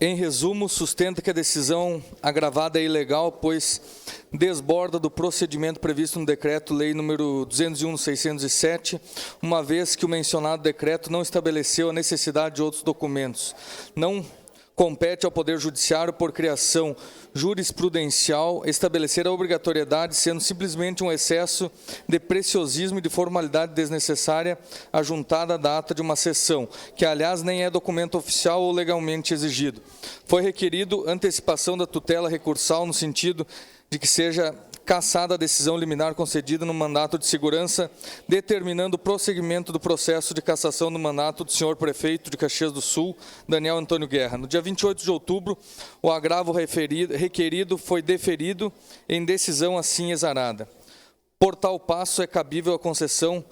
em resumo, sustenta que a decisão agravada é ilegal, pois desborda do procedimento previsto no Decreto-Lei nº 201/607, uma vez que o mencionado decreto não estabeleceu a necessidade de outros documentos. Não compete ao Poder Judiciário, por criação jurisprudencial, estabelecer a obrigatoriedade, sendo simplesmente um excesso de preciosismo e de formalidade desnecessária ajuntada à data de uma sessão, que, aliás, nem é documento oficial ou legalmente exigido. Foi requerido antecipação da tutela recursal no sentido de que seja cassada a decisão liminar concedida no mandato de segurança, determinando o prosseguimento do processo de cassação do mandato do senhor prefeito de Caxias do Sul, Daniel Antônio Guerra. No dia 28 de outubro, o agravo requerido foi deferido em decisão assim exarada. Por tal passo, é cabível a concessão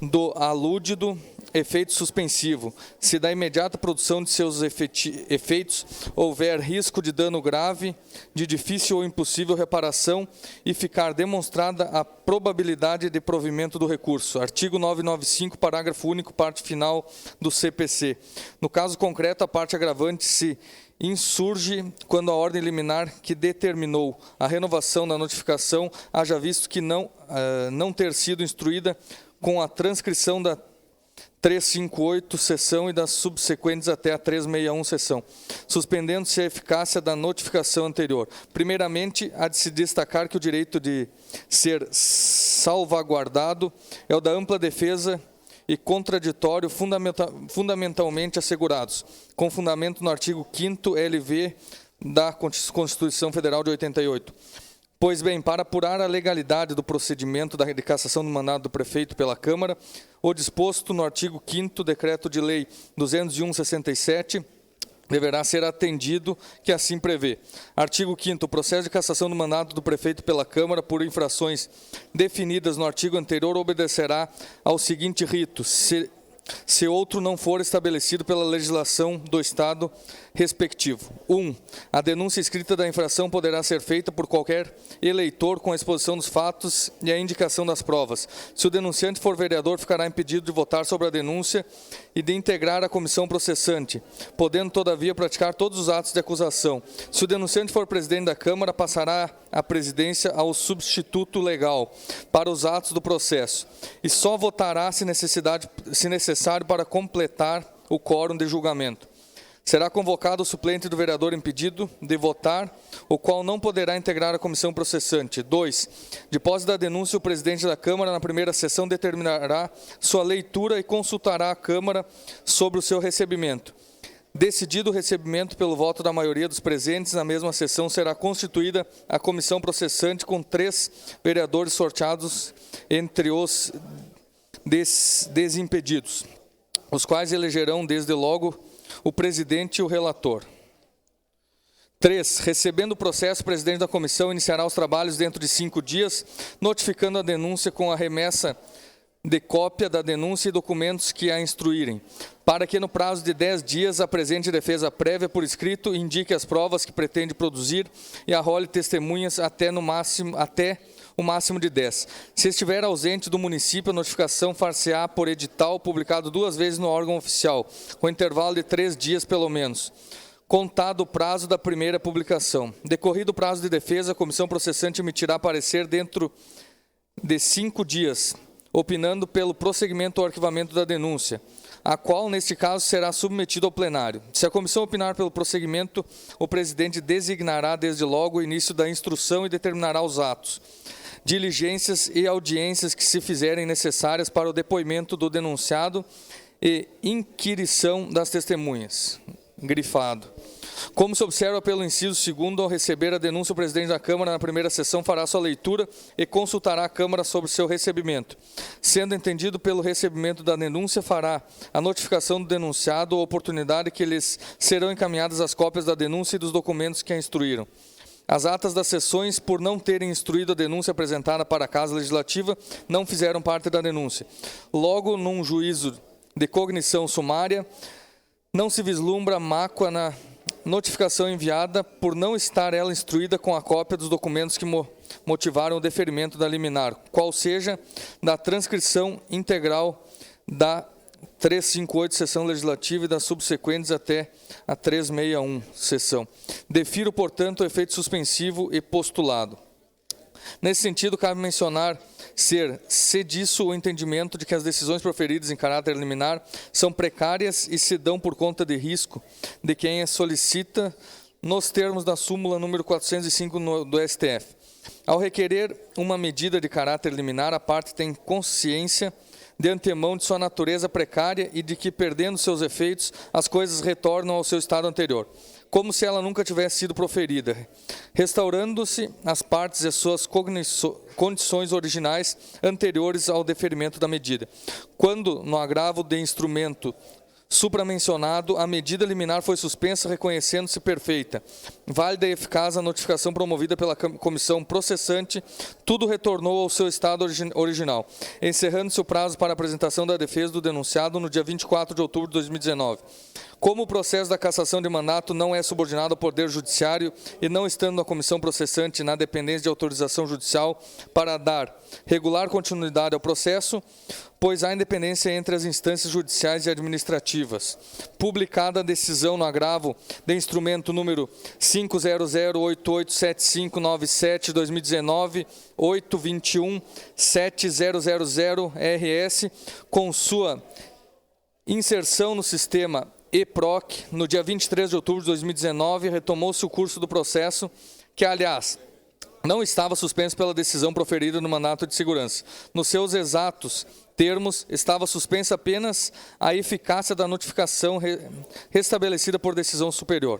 do alúdido efeito suspensivo, se da imediata produção de seus efeitos houver risco de dano grave, de difícil ou impossível reparação e ficar demonstrada a probabilidade de provimento do recurso. Artigo 995, parágrafo único, parte final do CPC. No caso concreto, a parte agravante se insurge quando a ordem liminar que determinou a renovação da notificação, haja visto que não ter sido instruída com a transcrição da 358 sessão e das subsequentes até a 361 sessão, suspendendo-se a eficácia da notificação anterior. Primeiramente, há de se destacar que o direito de ser salvaguardado é o da ampla defesa e contraditório fundamentalmente assegurados, com fundamento no artigo 5º LV da Constituição Federal de 88. Pois bem, para apurar a legalidade do procedimento de cassação do mandato do prefeito pela Câmara, o disposto no artigo 5º Decreto de Lei 201/67 deverá ser atendido, que assim prevê. Artigo 5º, o processo de cassação do mandato do prefeito pela Câmara por infrações definidas no artigo anterior obedecerá ao seguinte rito: se outro não for estabelecido pela legislação do Estado respectivo. 1. A denúncia escrita da infração poderá ser feita por qualquer eleitor com a exposição dos fatos e a indicação das provas. Se o denunciante for vereador, ficará impedido de votar sobre a denúncia e de integrar a comissão processante, podendo, todavia, praticar todos os atos de acusação. Se o denunciante for presidente da Câmara, passará a presidência ao substituto legal para os atos do processo e só votará se necessário para completar o quórum de julgamento. Será convocado o suplente do vereador impedido de votar, o qual não poderá integrar a comissão processante. 2. De posse da denúncia, o presidente da Câmara, na primeira sessão, determinará sua leitura e consultará a Câmara sobre o seu recebimento. Decidido o recebimento pelo voto da maioria dos presentes, na mesma sessão será constituída a comissão processante com 3 vereadores sorteados entre os desimpedidos, os quais elegerão desde logo o presidente e o relator. 3. Recebendo o processo, o presidente da comissão iniciará os trabalhos dentro de 5 dias, notificando a denúncia com a remessa de cópia da denúncia e documentos que a instruírem, para que no prazo de 10 dias apresente defesa prévia por escrito, indique as provas que pretende produzir e arrole testemunhas até o máximo de 10. Se estiver ausente do município, a notificação far-se-á por edital publicado 2 vezes no órgão oficial, com intervalo de 3 dias pelo menos, contado o prazo da primeira publicação. Decorrido o prazo de defesa, a comissão processante emitirá parecer dentro de 5 dias, opinando pelo prosseguimento ou arquivamento da denúncia, a qual, neste caso, será submetido ao plenário. Se a comissão opinar pelo prosseguimento, o presidente designará desde logo o início da instrução e determinará os atos, diligências e audiências que se fizerem necessárias para o depoimento do denunciado e inquirição das testemunhas. Grifado. Como se observa pelo inciso 2º, ao receber a denúncia, o presidente da Câmara, na primeira sessão, fará sua leitura e consultará a Câmara sobre seu recebimento. Sendo entendido pelo recebimento da denúncia, fará a notificação do denunciado ou oportunidade que lhes serão encaminhadas as cópias da denúncia e dos documentos que a instruíram. As atas das sessões, por não terem instruído a denúncia apresentada para a Casa Legislativa, não fizeram parte da denúncia. Logo, num juízo de cognição sumária, não se vislumbra mácula na notificação enviada por não estar ela instruída com a cópia dos documentos que motivaram o deferimento da liminar, qual seja da transcrição integral da 358, sessão legislativa, e das subsequentes até a 361, sessão. Defiro, portanto, o efeito suspensivo e postulado. Nesse sentido, cabe mencionar ser cediço o entendimento de que as decisões proferidas em caráter liminar são precárias e se dão por conta de risco de quem as solicita nos termos da súmula número 405 do STF. Ao requerer uma medida de caráter liminar, a parte tem consciência de antemão de sua natureza precária e de que, perdendo seus efeitos, as coisas retornam ao seu estado anterior, como se ela nunca tivesse sido proferida, restaurando-se as partes e suas condições originais anteriores ao deferimento da medida. Quando, no agravo de instrumento supramencionado, a medida liminar foi suspensa, reconhecendo-se perfeita, válida e eficaz a notificação promovida pela comissão processante, tudo retornou ao seu estado original, encerrando-se o prazo para apresentação da defesa do denunciado no dia 24 de outubro de 2019. Como o processo da cassação de mandato não é subordinado ao Poder Judiciário e não estando a comissão processante na dependência de autorização judicial para dar regular continuidade ao processo, pois há independência entre as instâncias judiciais e administrativas. Publicada a decisão no agravo de instrumento número 500887597/2019, 8217000-RS, com sua inserção no sistema EPROC, no dia 23 de outubro de 2019, retomou-se o curso do processo, que, aliás, não estava suspenso pela decisão proferida no mandato de segurança. Nos seus exatos termos, estava suspensa apenas a eficácia da notificação restabelecida por decisão superior.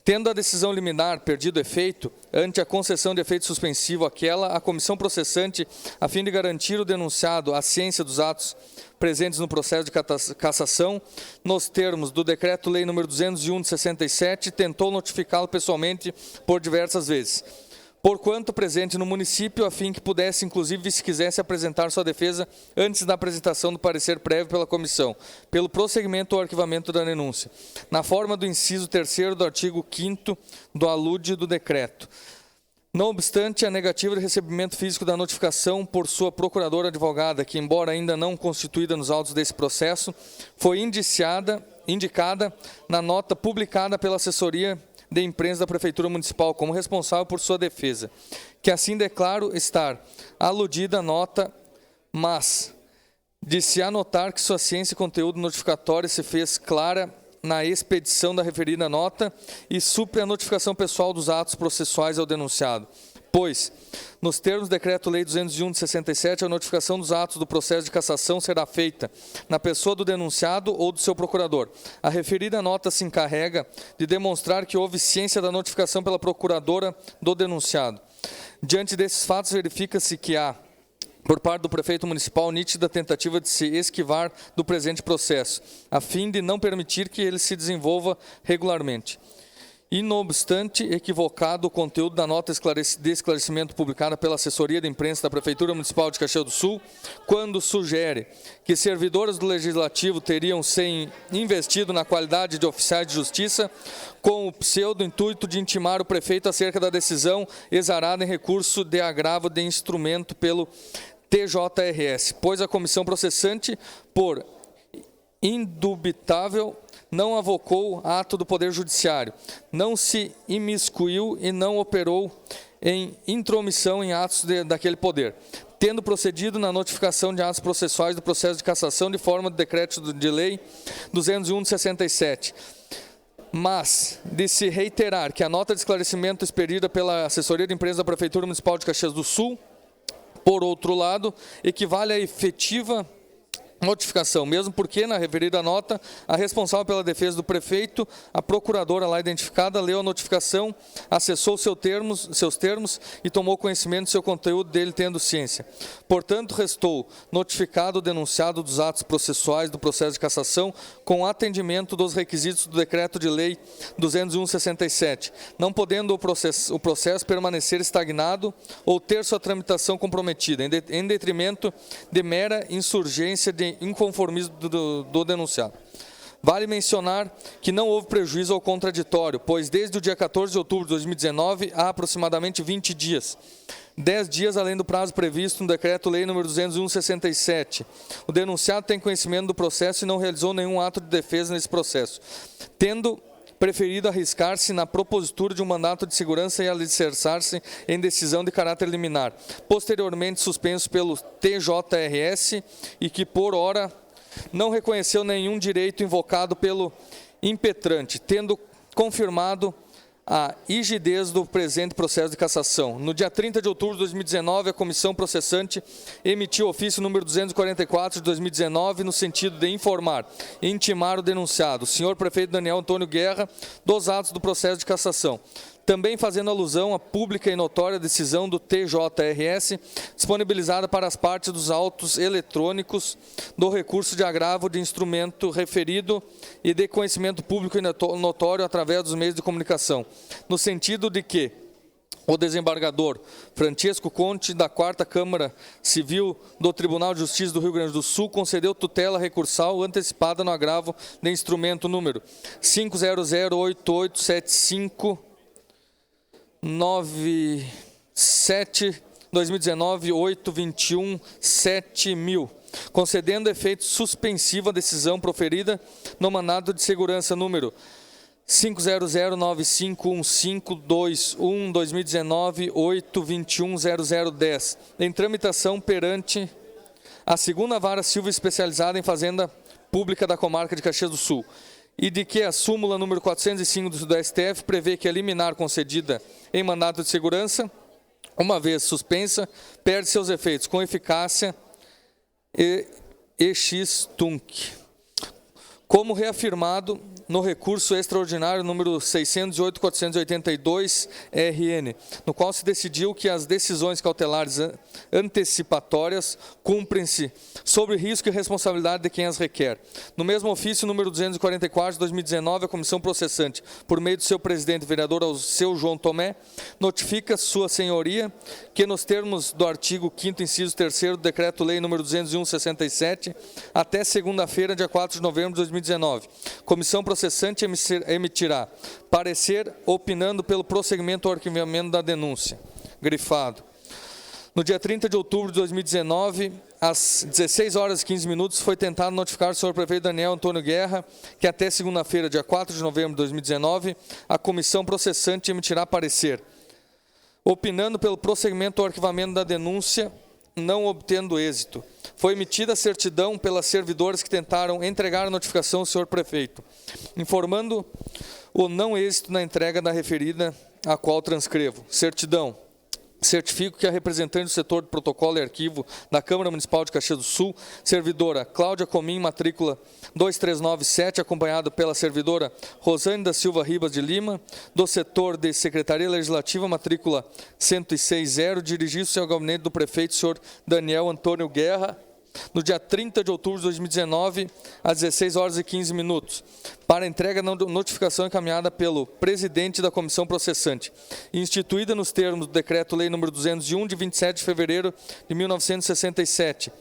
Tendo a decisão liminar perdido efeito, ante a concessão de efeito suspensivo a comissão processante, a fim de garantir o denunciado à ciência dos atos presentes no processo de cassação, nos termos do Decreto-Lei nº 201 de 67, tentou notificá-lo pessoalmente por diversas vezes, porquanto presente no município, a fim que pudesse, inclusive, se quisesse apresentar sua defesa antes da apresentação do parecer prévio pela comissão, pelo prosseguimento ou arquivamento da denúncia, na forma do inciso 3º do artigo 5º do alude do decreto. Não obstante, a negativa de recebimento físico da notificação por sua procuradora advogada, que, embora ainda não constituída nos autos desse processo, foi indicada na nota publicada pela assessoria de imprensa da Prefeitura Municipal como responsável por sua defesa, que assim declaro estar aludida a nota, mas de se anotar que sua ciência e conteúdo notificatório se fez clara na expedição da referida nota e supre a notificação pessoal dos atos processuais ao denunciado, pois, nos termos do Decreto-Lei 201 de 67, a notificação dos atos do processo de cassação será feita na pessoa do denunciado ou do seu procurador. A referida nota se encarrega de demonstrar que houve ciência da notificação pela procuradora do denunciado. Diante desses fatos, verifica-se que há, por parte do prefeito municipal, nítida tentativa de se esquivar do presente processo, a fim de não permitir que ele se desenvolva regularmente. E, não obstante, equivocado o conteúdo da nota de esclarecimento publicada pela assessoria de imprensa da Prefeitura Municipal de Caxias do Sul, quando sugere que servidoras do Legislativo teriam se investido na qualidade de oficiais de justiça, com o pseudo-intuito de intimar o prefeito acerca da decisão exarada em recurso de agravo de instrumento pelo TJRS, pois a comissão processante, por indubitável, não avocou ato do Poder Judiciário, não se imiscuiu e não operou em intromissão em atos daquele poder, tendo procedido na notificação de atos processuais do processo de cassação de forma do Decreto de Lei 201 de 67. Mas, de se reiterar que a nota de esclarecimento expedida pela assessoria de imprensa da Prefeitura Municipal de Caxias do Sul, por outro lado, equivale à efetiva notificação, mesmo porque, na referida nota, a responsável pela defesa do prefeito, a procuradora lá identificada, leu a notificação, acessou seus termos e tomou conhecimento do seu conteúdo, dele tendo ciência. Portanto, restou notificado o denunciado dos atos processuais do processo de cassação com atendimento dos requisitos do Decreto de Lei 201/67, não podendo o processo permanecer estagnado ou ter sua tramitação comprometida, em detrimento de mera insurgência de inconformismo do denunciado. Vale mencionar que não houve prejuízo ao contraditório, pois desde o dia 14 de outubro de 2019, há aproximadamente 20 dias, 10 dias além do prazo previsto no Decreto-Lei nº 201/67. O denunciado tem conhecimento do processo e não realizou nenhum ato de defesa nesse processo, tendo preferido arriscar-se na propositura de um mandato de segurança e alicerçar-se em decisão de caráter liminar, posteriormente suspenso pelo TJRS e que, por ora, não reconheceu nenhum direito invocado pelo impetrante, tendo confirmado a rigidez do presente processo de cassação. No dia 30 de outubro de 2019, a comissão processante emitiu ofício número 244 de 2019, no sentido de informar e intimar o denunciado, o senhor prefeito Daniel Antônio Guerra, dos atos do processo de cassação. Também fazendo alusão à pública e notória decisão do TJRS, disponibilizada para as partes dos autos eletrônicos do recurso de agravo de instrumento referido e de conhecimento público e notório através dos meios de comunicação, no sentido de que o desembargador Francesco Conte, da 4ª Câmara Civil do Tribunal de Justiça do Rio Grande do Sul, concedeu tutela recursal antecipada no agravo de instrumento número 500887597 2019 821 7000, concedendo efeito suspensivo à decisão proferida no mandado de segurança número 500951521 2019 821 0010, em tramitação perante a 2ª Vara Civil Especializada em Fazenda Pública da Comarca de Caxias do Sul, e de que a súmula número 405 do STF prevê que a liminar concedida em mandato de segurança, uma vez suspensa, perde seus efeitos com eficácia ex tunc. Como reafirmado no recurso extraordinário número 608.482-RN, no qual se decidiu que as decisões cautelares antecipatórias cumprem-se sob risco e responsabilidade de quem as requer. No mesmo ofício número 244 de 2019, a comissão processante, por meio do seu presidente, vereador Alceu João Tomé, notifica sua senhoria que, nos termos do artigo 5º, inciso 3º do Decreto-Lei nº 201/67, até segunda-feira, dia 4 de novembro de 2019, comissão processante emitirá parecer opinando pelo prosseguimento ou arquivamento da denúncia. Grifado. No dia 30 de outubro de 2019, às 16 horas e 15 minutos, foi tentado notificar o senhor prefeito Daniel Antônio Guerra que até segunda-feira, dia 4 de novembro de 2019, a comissão processante emitirá parecer opinando pelo prosseguimento ou arquivamento da denúncia, não obtendo êxito. Foi emitida a certidão pelas servidoras que tentaram entregar a notificação ao senhor prefeito, informando o não êxito na entrega da referida, a qual transcrevo. Certidão. Certifico que a representante do setor de protocolo e arquivo da Câmara Municipal de Caxias do Sul, servidora Cláudia Comim, matrícula 2397, acompanhada pela servidora Rosane da Silva Ribas de Lima, do setor de Secretaria Legislativa, matrícula 1060, dirigiu-se ao gabinete do prefeito, senhor Daniel Antônio Guerra, no dia 30 de outubro de 2019, às 16 horas e 15 minutos, para entrega da notificação encaminhada pelo presidente da comissão processante, instituída nos termos do Decreto-Lei nº 201, de 27 de fevereiro de 1967,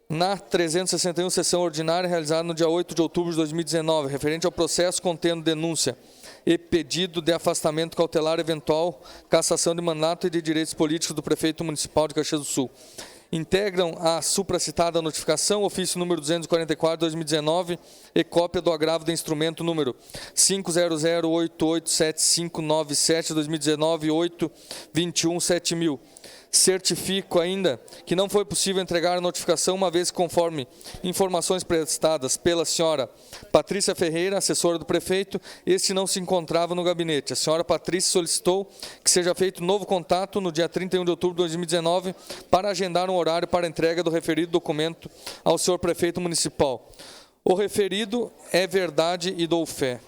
na 361 sessão ordinária, realizada no dia 8 de outubro de 2019, referente ao processo contendo denúncia e pedido de afastamento cautelar eventual, cassação de mandato e de direitos políticos do prefeito municipal de Caxias do Sul. Integram a supracitada notificação, ofício número 244 de 2019 e cópia do agravo de instrumento número 500887597 2019 821 7000. Certifico ainda que não foi possível entregar a notificação, uma vez que, conforme informações prestadas pela senhora Patrícia Ferreira, assessora do prefeito, este não se encontrava no gabinete. A senhora Patrícia solicitou que seja feito novo contato no dia 31 de outubro de 2019 para agendar um horário para a entrega do referido documento ao senhor prefeito municipal. O referido é verdade e dou fé.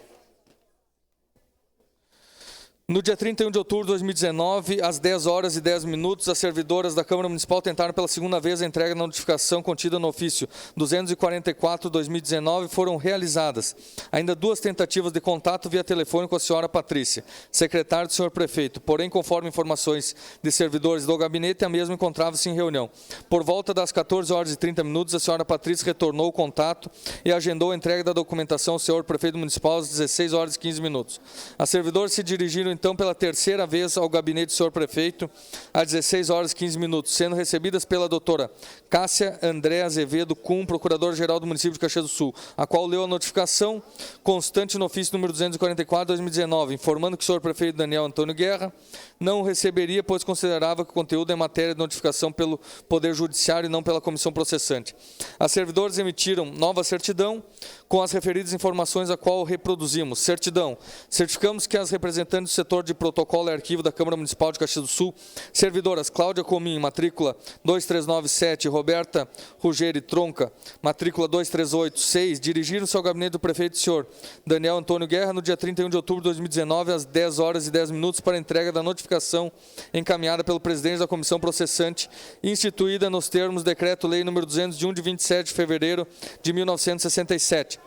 No dia 31 de outubro de 2019, às 10 horas e 10 minutos, as servidoras da Câmara Municipal tentaram pela segunda vez a entrega da notificação contida no ofício 244/2019 foram realizadas. Ainda duas tentativas de contato via telefone com a senhora Patrícia, secretária do senhor prefeito, porém, conforme informações de servidores do gabinete, a mesma encontrava-se em reunião. Por volta das 14 horas e 30 minutos, a senhora Patrícia retornou o contato e agendou a entrega da documentação ao senhor prefeito municipal às 16 horas e 15 minutos. As servidoras se dirigiram então pela terceira vez ao gabinete do senhor prefeito às 16 horas e 15 minutos, sendo recebidas pela doutora Cássia André Azevedo Kuhn, procuradora-geral do município de Caxias do Sul, a qual leu a notificação constante no ofício número 244/2019, informando que o senhor prefeito Daniel Antônio Guerra não receberia, pois considerava que o conteúdo é matéria de notificação pelo Poder Judiciário e não pela comissão processante. As servidoras emitiram nova certidão com as referidas informações a qual reproduzimos. Certidão. Certificamos que as representantes do setor de protocolo e arquivo da Câmara Municipal de Caxias do Sul, servidoras Cláudia Comim, matrícula 2397, Roberta Ruggeri Tronca, matrícula 2386, dirigiram-se ao gabinete do prefeito senhor Daniel Antônio Guerra no dia 31 de outubro de 2019, às 10 horas e 10 minutos, para entrega da notificação encaminhada pelo presidente da comissão processante, instituída nos termos do Decreto-Lei nº 201, de 27 de fevereiro de 1967.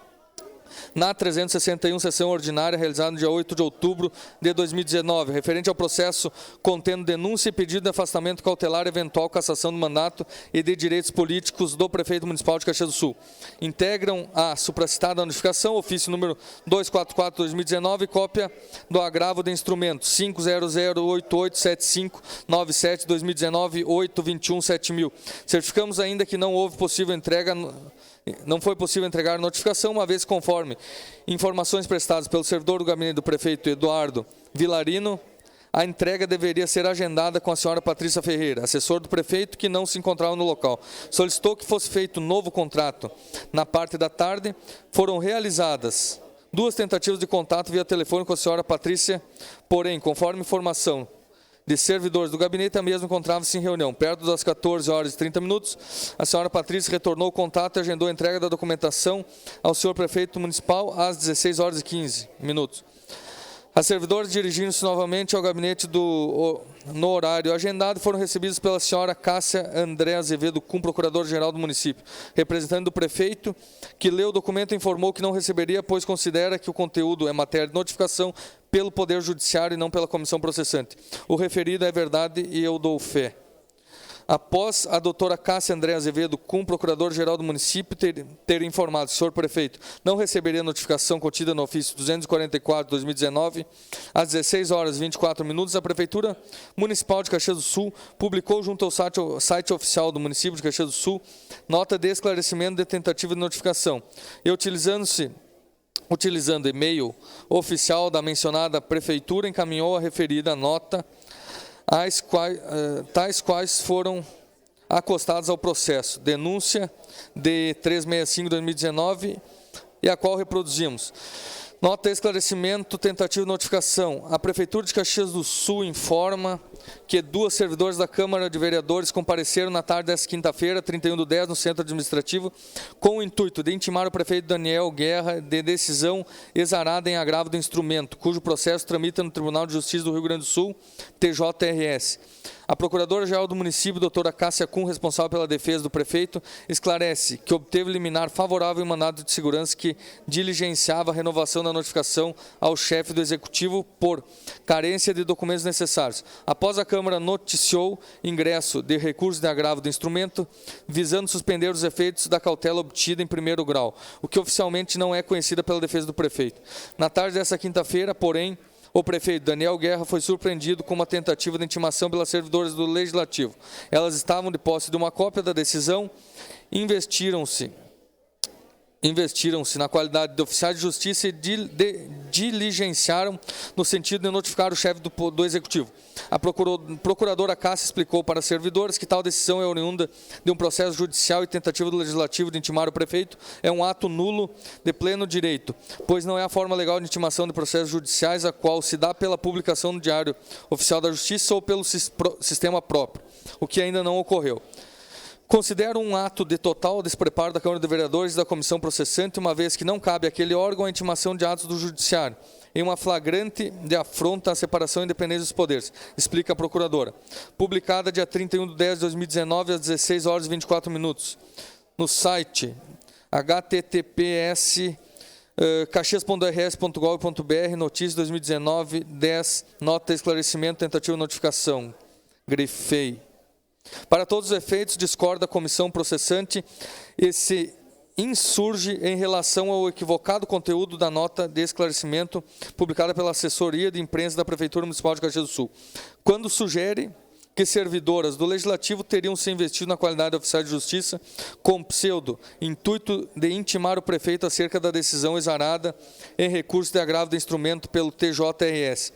Na 361, sessão ordinária, realizada no dia 8 de outubro de 2019, referente ao processo contendo denúncia e pedido de afastamento cautelar, eventual cassação do mandato e de direitos políticos do prefeito municipal de Caxias do Sul. Integram a supracitada notificação, ofício número 244/2019, cópia do agravo de instrumento 500887597/2019, 821/7000. Certificamos ainda que não houve possível entrega. Não foi possível entregar notificação, uma vez conforme informações prestadas pelo servidor do gabinete do prefeito Eduardo Vilarino, a entrega deveria ser agendada com a senhora Patrícia Ferreira, assessor do prefeito, que não se encontrava no local. Solicitou que fosse feito novo contrato. Na parte da tarde, foram realizadas 2 tentativas de contato via telefone com a senhora Patrícia, porém, conforme informação de servidores do gabinete, a mesma encontrava-se em reunião. Perto das 14 horas e 30 minutos, a senhora Patrícia retornou o contato e agendou a entrega da documentação ao senhor prefeito municipal às 16 horas e 15 minutos. As servidoras dirigindo-se novamente ao gabinete no horário agendado, foram recebidas pela senhora Cássia André Azevedo Kuhn, procurador-geral do município. Representante do prefeito, que leu o documento, informou que não receberia, pois considera que o conteúdo é matéria de notificação pelo Poder Judiciário e não pela comissão processante. O referido é verdade e eu dou fé. Após a doutora Cássia André Azevedo Kuhn, procurador-geral do município, ter informado que o senhor prefeito não receberia a notificação contida no ofício 244/2019, às 16 horas e 24 minutos, a Prefeitura Municipal de Caxias do Sul publicou junto ao site oficial do município de Caxias do Sul nota de esclarecimento de tentativa de notificação e utilizando e-mail oficial da mencionada Prefeitura, encaminhou a referida nota, tais quais foram acostados ao processo. Denúncia de 365/2019 e a qual reproduzimos. Nota de esclarecimento, tentativa de notificação. A Prefeitura de Caxias do Sul informa que 2 servidores da Câmara de Vereadores compareceram na tarde desta quinta-feira, 31/10, no Centro Administrativo, com o intuito de intimar o prefeito Daniel Guerra de decisão exarada em agravo do instrumento, cujo processo tramita no Tribunal de Justiça do Rio Grande do Sul, TJRS. A Procuradora-Geral do município, doutora Cássia Kuhn, responsável pela defesa do prefeito, esclarece que obteve liminar favorável em mandado de segurança que diligenciava a renovação da notificação ao chefe do Executivo por carência de documentos necessários. Após a Câmara noticiou ingresso de recurso de agravo do instrumento, visando suspender os efeitos da cautela obtida em primeiro grau, o que oficialmente não é conhecida pela defesa do prefeito. Na tarde dessa quinta-feira, porém, o prefeito Daniel Guerra foi surpreendido com uma tentativa de intimação pelas servidoras do Legislativo. Elas estavam de posse de uma cópia da decisão, investiram-se na qualidade de oficiais de justiça e diligenciaram no sentido de notificar o chefe do Executivo. A procuradora Cássia explicou para as servidoras que tal decisão é oriunda de um processo judicial e tentativa do Legislativo de intimar o prefeito é um ato nulo de pleno direito, pois não é a forma legal de intimação de processos judiciais a qual se dá pela publicação no Diário Oficial da Justiça ou pelo sistema próprio, o que ainda não ocorreu. Considero um ato de total despreparo da Câmara de Vereadores e da Comissão Processante, uma vez que não cabe àquele órgão a intimação de atos do Judiciário, em uma flagrante de afronta à separação e independência dos poderes, explica a Procuradora. Publicada dia 31/10/2019, às 16 horas e 24 minutos, no site https caxias.rs.gov.br, notícia 2019, 10, nota de esclarecimento, tentativa de notificação. Grifei. Para todos os efeitos, discorda a comissão processante insurge em relação ao equivocado conteúdo da nota de esclarecimento publicada pela assessoria de imprensa da Prefeitura Municipal de Caxias do Sul, quando sugere que servidoras do Legislativo teriam se investido na qualidade de oficiais de justiça com pseudo intuito de intimar o prefeito acerca da decisão exarada em recurso de agravo de instrumento pelo TJRS.